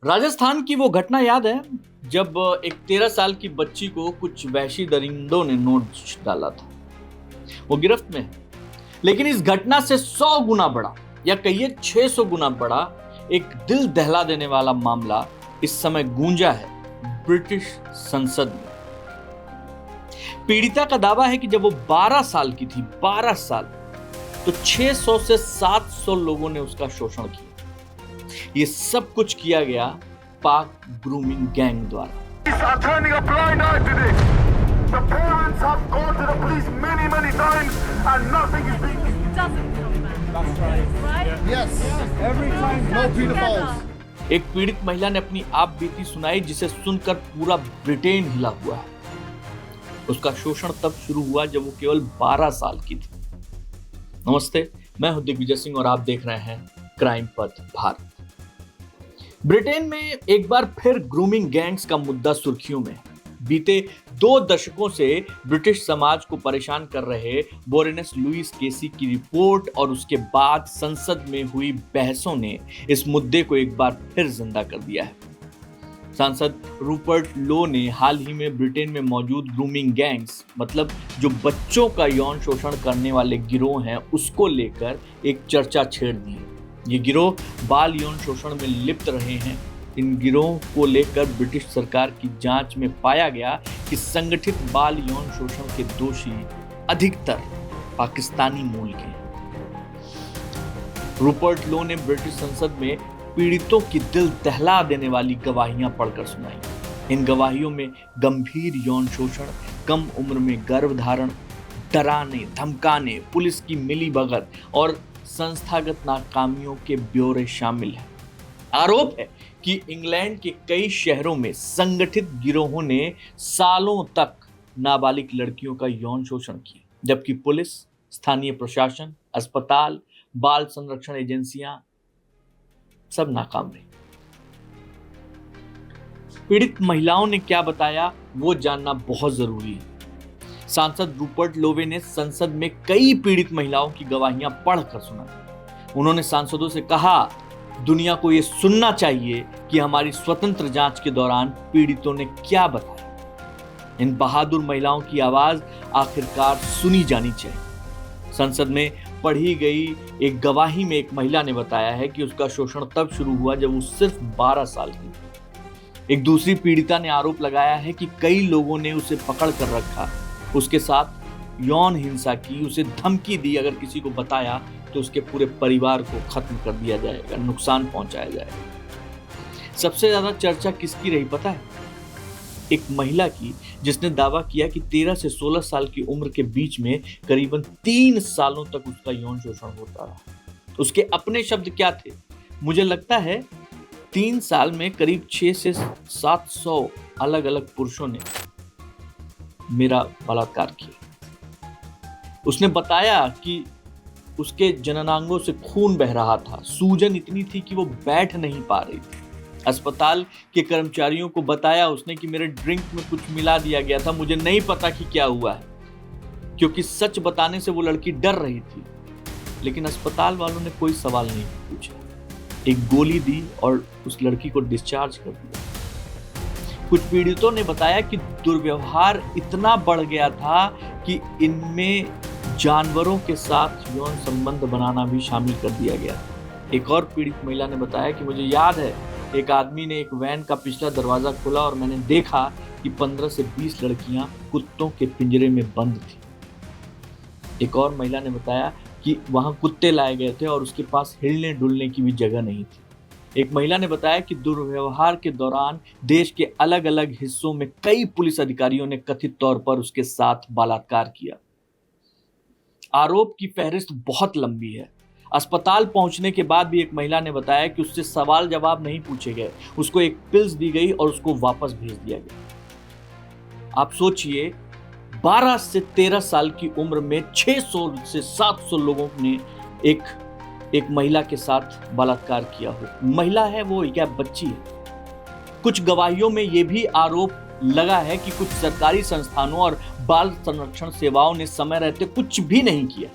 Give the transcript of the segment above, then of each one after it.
राजस्थान की वो घटना याद है जब एक 13 साल की बच्ची को कुछ वहशी दरिंदों ने नोच डाला था। वो गिरफ्त में है, लेकिन इस घटना से 100 गुना बड़ा या कहिए 600 गुना बड़ा एक दिल दहला देने वाला मामला इस समय गूंजा है ब्रिटिश संसद में। पीड़िता का दावा है कि जब वो 12 साल की थी, 12 साल, तो 600 से 700 लोगों ने उसका शोषण किया। ये सब कुछ किया गया पाक ग्रूमिंग गैंग द्वारा। एक पीड़ित महिला ने अपनी आप बीती सुनाई, जिसे सुनकर पूरा ब्रिटेन हिला हुआ है। उसका शोषण तब शुरू हुआ जब वो केवल 12 साल की थी। नमस्ते, मैं हूं दिग्विजय सिंह और आप देख रहे हैं क्राइम पथ भारत। ब्रिटेन में एक बार फिर ग्रूमिंग गैंग्स का मुद्दा सुर्खियों में है। बीते 2 दशकों से ब्रिटिश समाज को परेशान कर रहे बोरेनस लुईस केसी की रिपोर्ट और उसके बाद संसद में हुई बहसों ने इस मुद्दे को एक बार फिर जिंदा कर दिया है। सांसद रूपर्ट लो ने हाल ही में ब्रिटेन में मौजूद ग्रूमिंग गैंग्स, मतलब जो बच्चों का यौन शोषण करने वाले गिरोह हैं, उसको लेकर एक चर्चा छेड़ दी है। ये गिरोह बाल यौन शोषण में लिप्त रहे हैं। इन गिरोह को लेकर ब्रिटिश सरकार की जांच में पाया गया कि संगठित बाल यौन शोषण के दोषी अधिकतर पाकिस्तानी मूल के हैं। रूपर्ट लो ने ब्रिटिश संसद में पीड़ितों की दिल दहला देने वाली गवाहियां पढ़कर सुनाई। इन गवाहियों में गंभीर यौन शोषण, कम उम्र में गर्भधारण, डराने धमकाने, पुलिस की मिलीभगत और संस्थागत नाकामियों के ब्यौरे शामिल हैं। आरोप है कि इंग्लैंड के कई शहरों में संगठित गिरोहों ने सालों तक नाबालिग लड़कियों का यौन शोषण किया, जबकि पुलिस, स्थानीय प्रशासन, अस्पताल, बाल संरक्षण एजेंसियां सब नाकाम रही। पीड़ित महिलाओं ने क्या बताया, वो जानना बहुत जरूरी है। सांसद रूपर्ट लोवे ने संसद में कई पीड़ित महिलाओं की गवाहियां पढ़कर सुनाई। उन्होंने सांसदों से कहा, दुनिया को यह सुनना चाहिए कि हमारी स्वतंत्र जांच के दौरान पीड़ितों ने क्या बताया। इन बहादुर महिलाओं की आवाज आखिरकार सुनी जानी चाहिए। संसद में पढ़ी गई एक गवाही में एक महिला ने बताया है कि उसका शोषण तब शुरू हुआ जब वो सिर्फ 12 साल की थी। एक दूसरी पीड़िता ने आरोप लगाया है कि कई लोगों ने उसे पकड़ कर रखा, उसके साथ यौन हिंसा की, उसे धमकी दी, अगर किसी को बताया तो उसके पूरे परिवार को खत्म कर दिया जाएगा, नुकसान पहुंचाया जाएगा। सबसे ज्यादा चर्चा किसकी रही पता है? एक महिला की, जिसने दावा किया कि 13 से 16 साल की उम्र के बीच में करीबन 3 सालों तक उसका यौन शोषण होता रहा। उसके अपने शब्द क्या थे? मुझे लगता है 3 साल में करीब 6 से 700 अलग अलग पुरुषों ने मेरा बलात्कार किया। उसने बताया कि उसके जननांगों से खून बह रहा था, सूजन इतनी थी कि वो बैठ नहीं पा रही थी। अस्पताल के कर्मचारियों को बताया उसने कि मेरे ड्रिंक में कुछ मिला दिया गया था, मुझे नहीं पता कि क्या हुआ है, क्योंकि सच बताने से वो लड़की डर रही थी। लेकिन अस्पताल वालों ने कोई सवाल नहीं पूछा, एक गोली दी और उस लड़की को डिस्चार्ज कर दिया। कुछ पीड़ितों ने बताया कि दुर्व्यवहार इतना बढ़ गया था कि इनमें जानवरों के साथ यौन संबंध बनाना भी शामिल कर दिया गया। एक और पीड़ित महिला ने बताया कि मुझे याद है, एक आदमी ने एक वैन का पिछला दरवाजा खोला और मैंने देखा कि 15 से 20 लड़कियां कुत्तों के पिंजरे में बंद थी। एक और महिला ने बताया कि वहां कुत्ते लाए गए थे और उसके पास हिलने डुलने की भी जगह नहीं थी। एक महिला ने बताया कि दुर्व्यवहार के दौरान देश के अलग अलग हिस्सों में कई पुलिस अधिकारियों ने कथित तौर पर उसके साथ बलात्कार किया। आरोप की फहरिस्त बहुत लंबी है। अस्पताल पहुंचने के बाद भी एक महिला ने बताया कि उससे सवाल जवाब नहीं पूछे गए, उसको एक पिल्स दी गई और उसको वापस भेज दिया गया। आप सोचिए, 12 से 13 साल की उम्र में 600 से 700 लोगों ने एक महिला के साथ बलात्कार किया हो। महिला है वो या बच्ची है? कुछ गवाहियों में यह भी आरोप लगा है कि कुछ सरकारी संस्थानों और बाल संरक्षण सेवाओं ने समय रहते कुछ भी नहीं किया।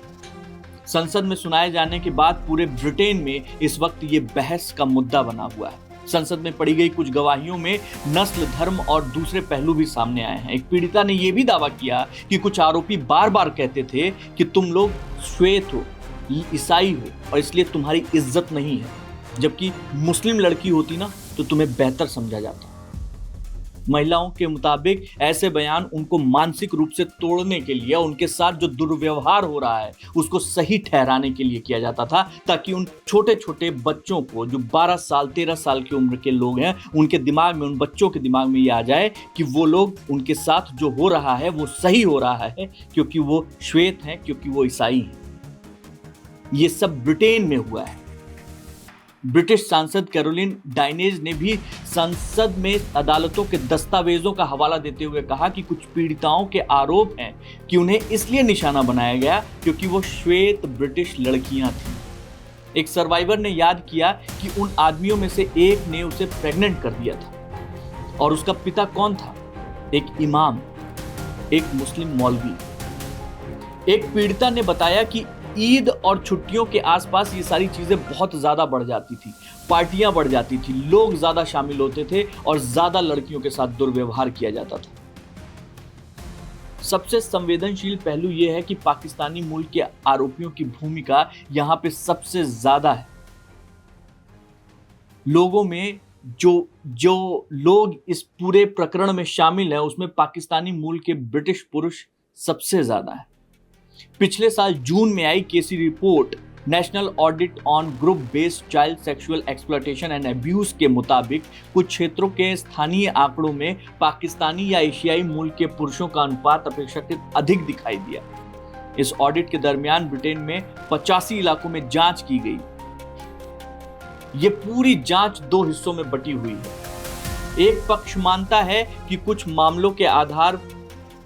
संसद में सुनाए जाने के बाद पूरे ब्रिटेन में इस वक्त ये बहस का मुद्दा बना हुआ है। संसद में पढ़ी गई कुछ गवाहियों में नस्ल, धर्म और दूसरे पहलू भी सामने आए हैं। एक पीड़िता ने यह भी दावा किया कि कुछ आरोपी बार बार कहते थे कि तुम लोग श्वेत हो, ईसाई हो और इसलिए तुम्हारी इज्जत नहीं है, जबकि मुस्लिम लड़की होती ना तो तुम्हें बेहतर समझा जाता। महिलाओं के मुताबिक ऐसे बयान उनको मानसिक रूप से तोड़ने के लिए, उनके साथ जो दुर्व्यवहार हो रहा है उसको सही ठहराने के लिए किया जाता था, ताकि उन छोटे छोटे बच्चों को, जो 12 साल 13 साल की उम्र के लोग हैं, उनके दिमाग में, उन बच्चों के दिमाग में ये आ जाए कि वो लोग, उनके साथ जो हो रहा है वो सही हो रहा है क्योंकि वो श्वेत हैं, क्योंकि वो ईसाई हैं। ये सब ब्रिटेन में हुआ है। ब्रिटिश सांसद कैरोलिन डाइनेज ने भी संसद में अदालतों के दस्तावेजों का हवाला देते हुए कहा कि कुछ पीड़िताओं के आरोप हैं कि उन्हें इसलिए निशाना बनाया गया क्योंकि वो श्वेत ब्रिटिश लड़कियां थीं। एक सर्वाइवर ने याद किया कि उन आदमियों में से एक ने उसे प्रेग्नेंट कर दिया था। और उसका पिता कौन था? एक इमाम, एक मुस्लिम मौलवी। एक पीड़िता ने बताया कि ईद और छुट्टियों के आसपास ये सारी चीजें बहुत ज्यादा बढ़ जाती थी, पार्टियां बढ़ जाती थी, लोग ज्यादा शामिल होते थे और ज्यादा लड़कियों के साथ दुर्व्यवहार किया जाता था। सबसे संवेदनशील पहलू यह है कि पाकिस्तानी मूल के आरोपियों की भूमिका यहां पे सबसे ज्यादा है। लोगों में जो लोग इस पूरे प्रकरण में शामिल हैं उसमें पाकिस्तानी मूल के ब्रिटिश पुरुष सबसे ज्यादा है। पिछले साल जून में आई Casey report national audit on group based child sexual exploitation and abuse के मुताबिक कुछ क्षेत्रों के स्थानीय आंकड़ों में पाकिस्तानी या एशियाई मूल के पुरुषों का अनुपात अपेक्षाकृत अधिक दिखाई दिया। इस ऑडिट के दरमियान ब्रिटेन में 85 इलाकों में जांच की गई। ये पूरी जांच 2 हिस्सों में बटी हुई है। एक पक्ष मानता है कि कुछ मामलों के आधार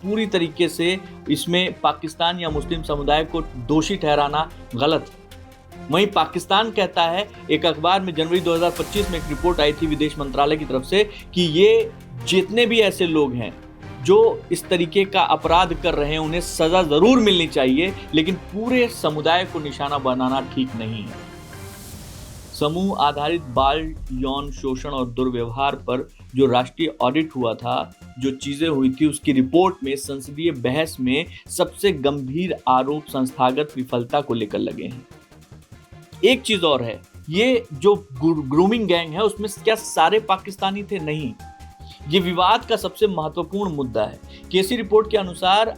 पूरी तरीके से इसमें पाकिस्तान या मुस्लिम समुदाय को दोषी ठहराना गलत है। वहीं पाकिस्तान कहता है, एक अखबार में जनवरी 2025 में एक रिपोर्ट आई थी विदेश मंत्रालय की तरफ से, कि ये जितने भी ऐसे लोग हैं जो इस तरीके का अपराध कर रहे हैं उन्हें सजा जरूर मिलनी चाहिए, लेकिन पूरे समुदाय को निशाना बनाना ठीक नहीं है। समूह आधारित बाल यौन शोषण और दुर्व्यवहार पर जो राष्ट्रीय ऑडिट हुआ था, जो चीजें हुई थी, उसकी रिपोर्ट में संसदीय बहस में सबसे गंभीर आरोप संस्थागत विफलता को लेकर लगे हैं। एक चीज और है, ये जो ग्रूमिंग गैंग है उसमें क्या सारे पाकिस्तानी थे? नहीं। ये विवाद का सबसे महत्वपूर्ण मुद्दा है। केसी रिपोर्ट के अनुसार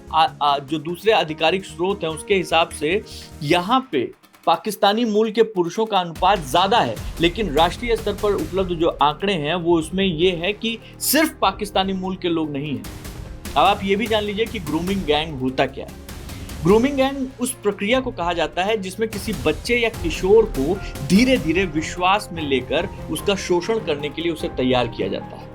जो दूसरे आधिकारिक स्रोत हैं उसके हिसाब से यहाँ पे पाकिस्तानी मूल के पुरुषों का अनुपात ज्यादा है, लेकिन राष्ट्रीय स्तर पर उपलब्ध जो आंकड़े हैं वो उसमें ये है कि सिर्फ पाकिस्तानी मूल के लोग नहीं हैं। अब आप ये भी जान लीजिए कि ग्रूमिंग गैंग होता क्या है। ग्रूमिंग गैंग उस प्रक्रिया को कहा जाता है जिसमें किसी बच्चे या किशोर को धीरे धीरे विश्वास में लेकर उसका शोषण करने के लिए उसे तैयार किया जाता है।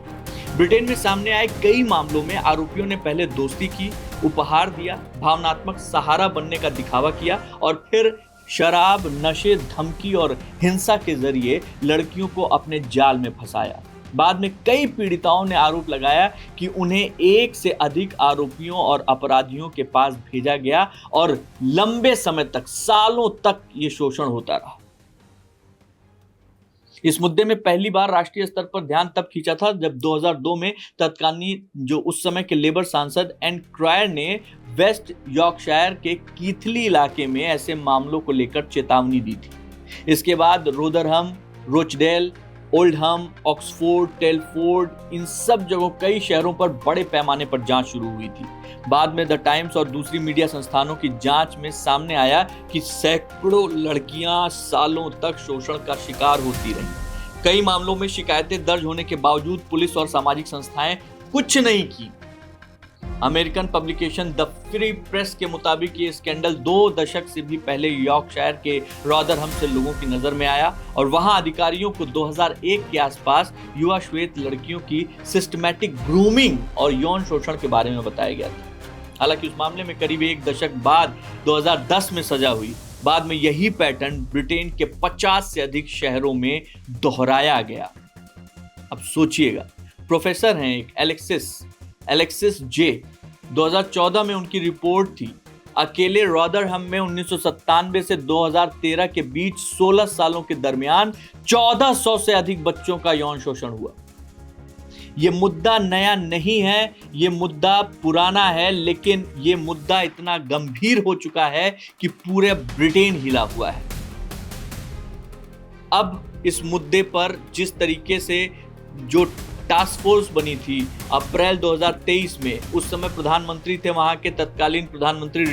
ब्रिटेन में सामने आए कई मामलों में आरोपियों ने पहले दोस्ती की, उपहार दिया, भावनात्मक सहारा बनने का दिखावा किया और फिर शराब, नशे, धमकी और हिंसा के जरिए लड़कियों को अपने जाल में फंसाया। बाद में कई पीड़िताओं ने आरोप लगाया कि उन्हें एक से अधिक आरोपियों और अपराधियों के पास भेजा गया और लंबे समय तक, सालों तक ये शोषण होता रहा। इस मुद्दे में पहली बार राष्ट्रीय स्तर पर ध्यान तब खींचा था जब 2002 में तत्कालीन जो उस समय के लेबर सांसद एन क्रायर ने वेस्ट यॉर्कशायर के कीथली इलाके में ऐसे मामलों को लेकर चेतावनी दी थी। इसके बाद रोदरहम, रोचडेल, ओल्डहम, ऑक्सफोर्ड, टेलफोर्ड, इन सब जगहों, कई शहरों पर बड़े पैमाने पर जांच शुरू हुई थी। बाद में द टाइम्स और दूसरी मीडिया संस्थानों की जांच में सामने आया कि सैकड़ों लड़कियां सालों तक शोषण का शिकार होती रहीं। कई मामलों में शिकायतें दर्ज होने के बावजूद पुलिस और सामाजिक संस्थाएं कुछ नहीं की। American publication the free press के मुताबिक ये स्कैंडल 2 दशक से भी पहले यॉर्कशायर के रॉदरहम से लोगों की नजर में आया और वहां अधिकारियों को 2001 के आसपास युवा श्वेत लड़कियों की सिस्टमैटिक ग्रूमिंग और यौन शोषण के बारे में बताया गया था। हालांकि उस मामले में करीब 1 दशक बाद 2010 में सजा हुई। बाद में यही पैटर्न ब्रिटेन के 50 से अधिक शहरों में दोहराया गया। अब सोचिएगा, प्रोफेसर हैं एक एलेक्सिस जे, 2014 में उनकी रिपोर्ट थी अकेले रॉदरहम में 1997 से 2013 के बीच 16 सालों के दरमियान 1400 से अधिक बच्चों का यौन शोषण हुआ। यह मुद्दा नया नहीं है, यह मुद्दा पुराना है, लेकिन यह मुद्दा इतना गंभीर हो चुका है कि पूरे ब्रिटेन हिला हुआ है। अब इस मुद्दे पर जिस तरीके से जो टास्क फोर्स बनी थी अप्रैल 2023 में, उस समय प्रधानमंत्री थे वहां के तत्कालीन प्रधानमंत्री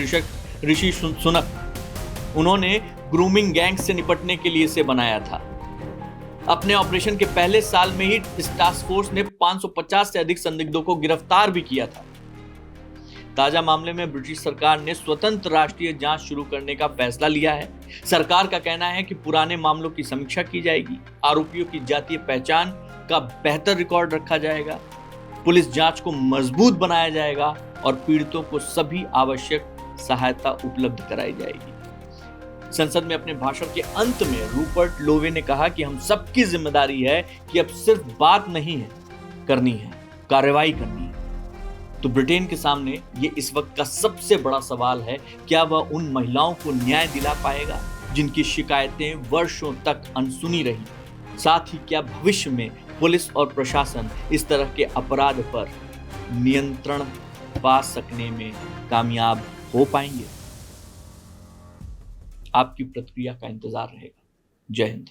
ऋषि सुनक। उन्होंने ग्रूमिंग गैंग से निपटने के लिए इसे बनाया था। अपने ऑपरेशन के पहले साल में ही इस टास्क फोर्स ने 550 से अधिक संदिग्धों को गिरफ्तार भी किया था। ताजा मामले में ब्रिटिश सरकार ने स्वतंत्र राष्ट्रीय जांच शुरू करने का फैसला लिया है। सरकार का कहना है कि पुराने मामलों की समीक्षा की जाएगी, आरोपियों की जातीय पहचान का बेहतर रिकॉर्ड रखा जाएगा, पुलिस जांच को मजबूत बनाया जाएगा और पीड़ितों को सभी आवश्यक सहायता उपलब्ध कराई जाएगी। संसद में अपने भाषण के अंत में रूपर्ट लोवे ने कहा कि हम सबकी जिम्मेदारी है कि अब सिर्फ बात नहीं है करनी है, कार्रवाई करनी है। तो ब्रिटेन के सामने ये इस वक्त का सबसे बड़ा सवाल है, क्या वह उन महिलाओं को न्याय दिला पाएगा जिनकी शिकायतें वर्षों तक अनसुनी रही? साथ ही क्या भविष्य में पुलिस और प्रशासन इस तरह के अपराध पर नियंत्रण पा सकने में कामयाब हो पाएंगे? आपकी प्रतिक्रिया का इंतजार रहेगा। जय हिंद।